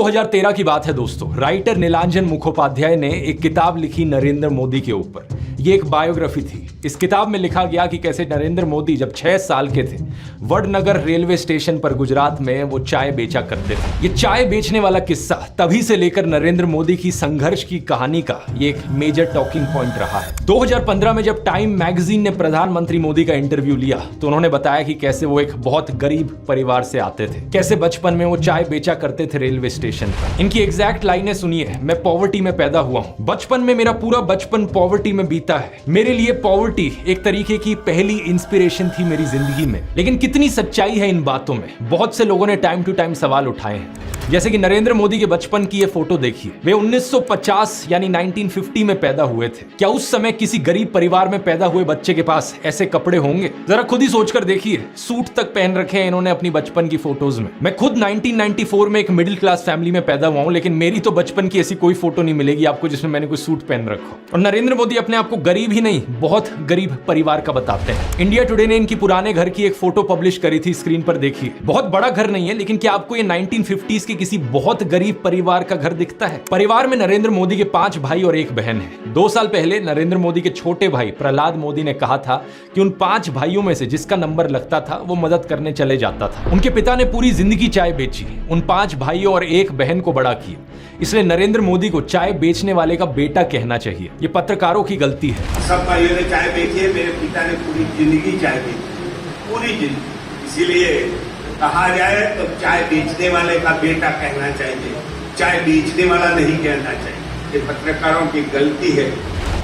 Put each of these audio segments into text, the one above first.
2013 की बात है दोस्तों। राइटर नीलांजन मुखोपाध्याय ने एक किताब लिखी नरेंद्र मोदी के ऊपर। ये एक बायोग्राफी थी। इस किताब में लिखा गया कि कैसे नरेंद्र मोदी जब 6 साल के थे, वडनगर रेलवे स्टेशन पर गुजरात में वो चाय बेचा करते थे। ये चाय बेचने वाला किस्सा तभी से लेकर नरेंद्र मोदी की संघर्ष की कहानी का ये एक मेजर टॉकिंग पॉइंट रहा है। 2015 में जब टाइम मैगजीन ने प्रधानमंत्री मोदी का इंटरव्यू लिया तो उन्होंने बताया कि कैसे वो एक बहुत गरीब परिवार से आते थे, कैसे बचपन में वो चाय बेचा करते थे रेलवे स्टेशन पर। इनकी एग्जैक्ट लाइनें सुनिए। मैं पॉवर्टी में पैदा हुआ हूं, बचपन में मेरा पूरा बचपन पॉवर्टी में बीता है। मेरे लिए पॉवर्टी एक तरीके की पहली इंस्पिरेशन थी मेरी जिंदगी में। लेकिन कितनी सच्चाई है इन बातों में, बहुत से लोगों ने टाइम टू टाइम सवाल उठाए हैं। जैसे कि नरेंद्र मोदी के बचपन की ये फोटो देखिए। वे 1950 यानी 1950 में पैदा हुए थे। क्या उस समय किसी गरीब परिवार में पैदा हुए बच्चे के पास ऐसे कपड़े होंगे? जरा खुद ही सोचकर देखिए। सूट तक पहन रखे हैं इन्होंने अपनी बचपन की फोटोज में। मैं खुद 1994 में एक मिडिल क्लास फैमिली में पैदा हुआ हूं, लेकिन मेरी तो बचपन की ऐसी कोई फोटो नहीं मिलेगी आपको जिसमें मैंने कोई सूट पहन रखा हो। और नरेंद्र मोदी अपने आप को गरीब ही नहीं, बहुत गरीब परिवार का बताते हैं। इंडिया टुडे ने इनकी पुराने घर की एक फोटो पब्लिश करी थी, स्क्रीन पर देखिए। बहुत बड़ा घर नहीं है, लेकिन क्या आपको ये 1950s के किसी बहुत गरीब परिवार का घर दिखता है? परिवार में नरेंद्र मोदी के 5 भाई और 1 बहन है। 2 साल पहले नरेंद्र मोदी के छोटे भाई प्रहलाद मोदी ने कहा था कि उन 5 भाइयों में से जिसका नंबर लगता था वो मदद करने चले जाता था। उनके पिता ने पूरी जिंदगी चाय बेची, उन 5 भाइयों और 1 बहन को बड़ा किया। इसलिए नरेंद्र मोदी को चाय बेचने वाले का बेटा कहना चाहिए। ये पत्रकारों की गलती है। सब भाइयों ने चाय बेची है, मेरे पिता ने पूरी जिंदगी चाय बेची, पूरी जिंदगी। इसीलिए कहा जाए तो चाय बेचने वाले का बेटा कहना चाहिए, चाय बेचने वाला नहीं कहना चाहिए। ये पत्रकारों की गलती है।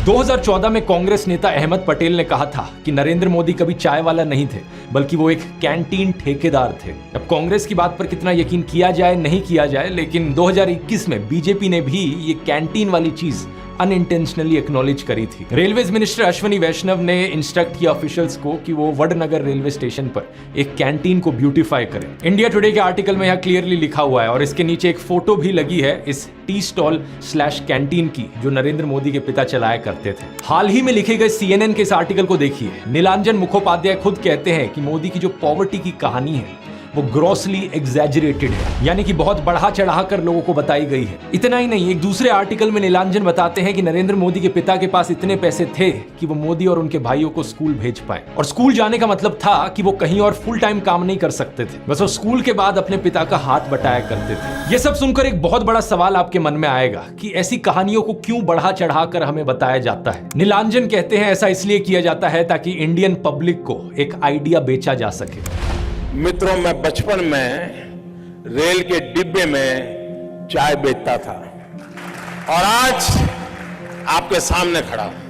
2014 में कांग्रेस नेता अहमद पटेल ने कहा था कि नरेंद्र मोदी कभी चाय वाला नहीं थे, बल्कि वो एक कैंटीन ठेकेदार थे। अब कांग्रेस की बात पर कितना यकीन किया जाए नहीं किया जाए, लेकिन 2021 में बीजेपी ने भी ये कैंटीन वाली चीज अनइंटेंशनली एक्नॉलेज करी थी। रेलवेज मिनिस्टर अश्विनी वैष्णव ने इंस्ट्रक्ट किया ऑफिशियल्स को कि वो वडनगर रेलवे स्टेशन पर एक कैंटीन को ब्यूटीफाई करें। इंडिया टुडे के आर्टिकल में यह क्लियरली लिखा हुआ है और इसके नीचे एक फोटो भी लगी है इस टी स्टॉल / कैंटीन की जो नरेंद्र मोदी के पिता चलाया करते थे। हाल ही में लिखे गए CNN के इस आर्टिकल को देखिए। नीलांजन मुखोपाध्याय खुद कहते हैं कि मोदी की जो पॉवर्टी की कहानी है वो ग्रॉसली एग्जैजरेटेड है, यानी कि बहुत बढ़ा चढ़ा कर लोगों को बताई गई है। इतना ही नहीं, एक दूसरे आर्टिकल में नीलांजन बताते हैं कि नरेंद्र मोदी के पिता के पास इतने पैसे थे कि वो मोदी और उनके भाइयों को स्कूल भेज पाए। और स्कूल जाने का मतलब था कि वो कहीं और फुल टाइम काम नहीं कर सकते थे, बस वो स्कूल के बाद अपने पिता का हाथ बटाया करते थे। ये सब सुनकर एक बहुत बड़ा सवाल आपके मन में आएगा कि ऐसी कहानियों को क्यों बढ़ा चढ़ा कर हमें बताया जाता है। नीलांजन कहते हैं ऐसा इसलिए किया जाता है ताकि इंडियन पब्लिक को एक आइडिया बेचा जा सके। मित्रों, मैं बचपन में रेल के डिब्बे में चाय बेचता था और आज आपके सामने खड़ा हूं।